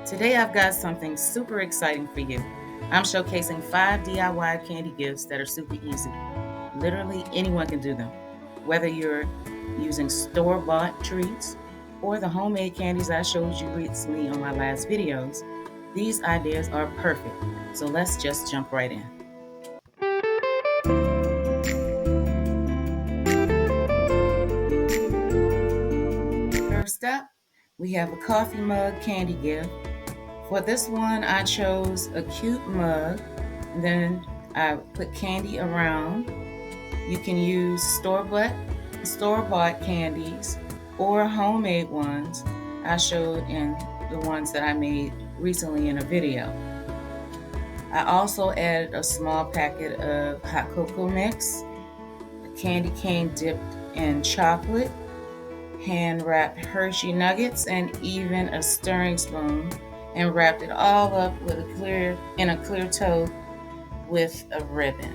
Today I've got something super exciting for you. I'm showcasing 5 DIY candy gifts that are super easy. Literally anyone can do them. Whether you're using store-bought treats or the homemade candies I showed you recently on my last videos, these ideas are perfect. So let's just jump right in. First up, we have a coffee mug candy gift. For this one, I chose a cute mug. Then I put candy around. You can use store-bought candies or homemade ones. I showed in the ones that I made recently in a video. I also added a small packet of hot cocoa mix, a candy cane dipped in chocolate, hand-wrapped Hershey nuggets, and even a stirring spoon, and wrapped it all up with in a clear tote with a ribbon.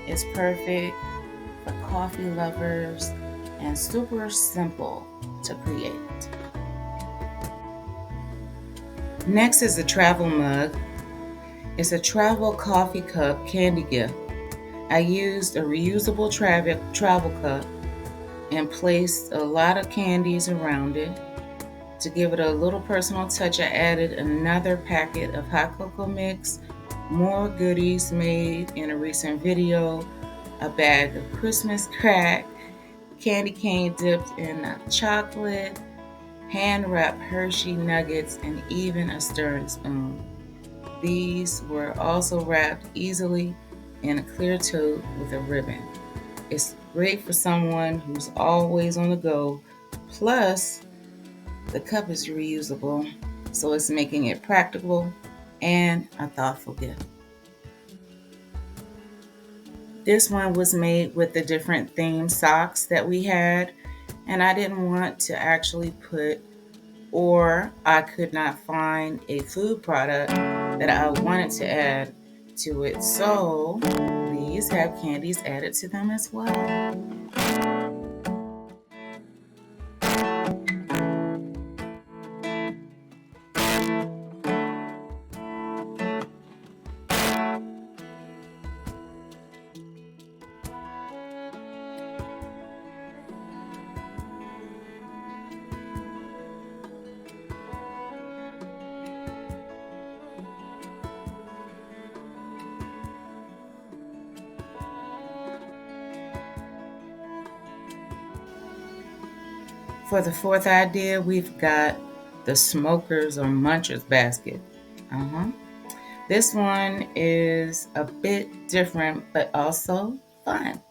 It's perfect for coffee lovers and super simple to create. Next is the travel mug. It's a travel coffee cup candy gift. I used a reusable travel cup and placed a lot of candies around it. To give it a little personal touch, I added another packet of hot cocoa mix, more goodies made in a recent video, a bag of Christmas crack, candy cane dipped in chocolate, hand-wrapped Hershey nuggets, and even a stirring spoon. These were also wrapped easily in a clear tote with a ribbon. It's great for someone who's always on the go. Plus, the cup is reusable, so it's making it practical and a thoughtful gift. This one was made with the different theme socks that we had, and I didn't want to actually or I could not find a food product that I wanted to add to it. So these have candies added to them as well. For the fourth idea, we've got the Smokers or Munchers Basket. This one is a bit different, but also fun.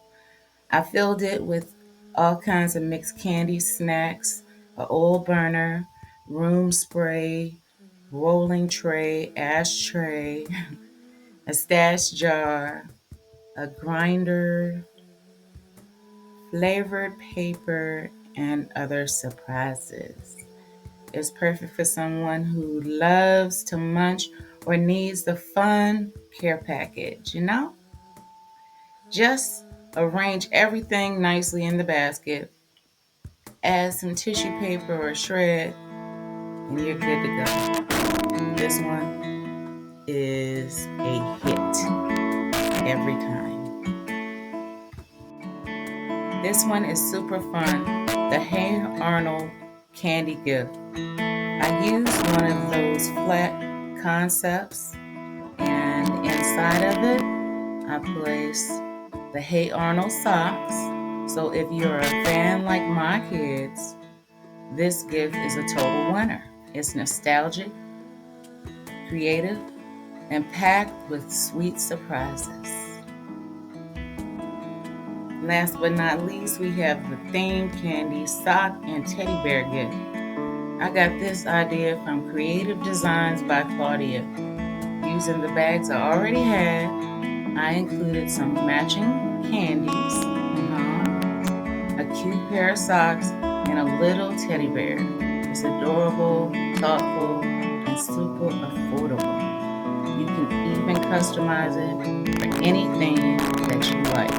I filled it with all kinds of mixed candy snacks, an oil burner, room spray, rolling tray, ashtray, a stash jar, a grinder, flavored paper, and other surprises. It's perfect for someone who loves to munch or needs the fun care package, Just arrange everything nicely in the basket, add some tissue paper or shred, and you're good to go. This one is a hit every time. This one is super fun. The Hey Arnold Candy Gift. I used one of those flat concepts, and inside of it, I placed the Hey Arnold socks. So if you're a fan like my kids, this gift is a total winner. It's nostalgic, creative, and packed with sweet surprises. Last but not least, we have the themed candy sock and teddy bear gift. I got this idea from Creative Designz by Claudia. Using the bags I already had, I included some matching candies, a cute pair of socks, and a little teddy bear. It's adorable, thoughtful, and super affordable. You can even customize it for anything that you like.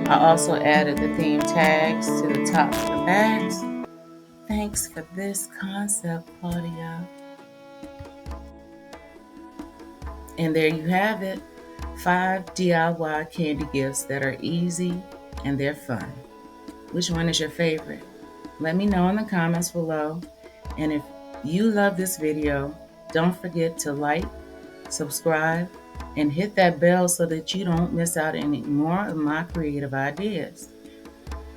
I also added the theme tags to the tops of the bags. Thanks for this concept, Claudia. And there you have it, 5 DIY candy gifts that are easy and they're fun. Which one is your favorite? Let me know in the comments below. And if you love this video, don't forget to like, subscribe, and hit that bell so that you don't miss out any more of my creative ideas.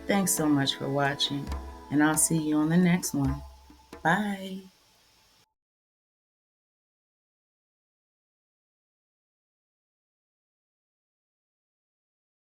Thanks so much for watching, and I'll see you on the next one. Bye.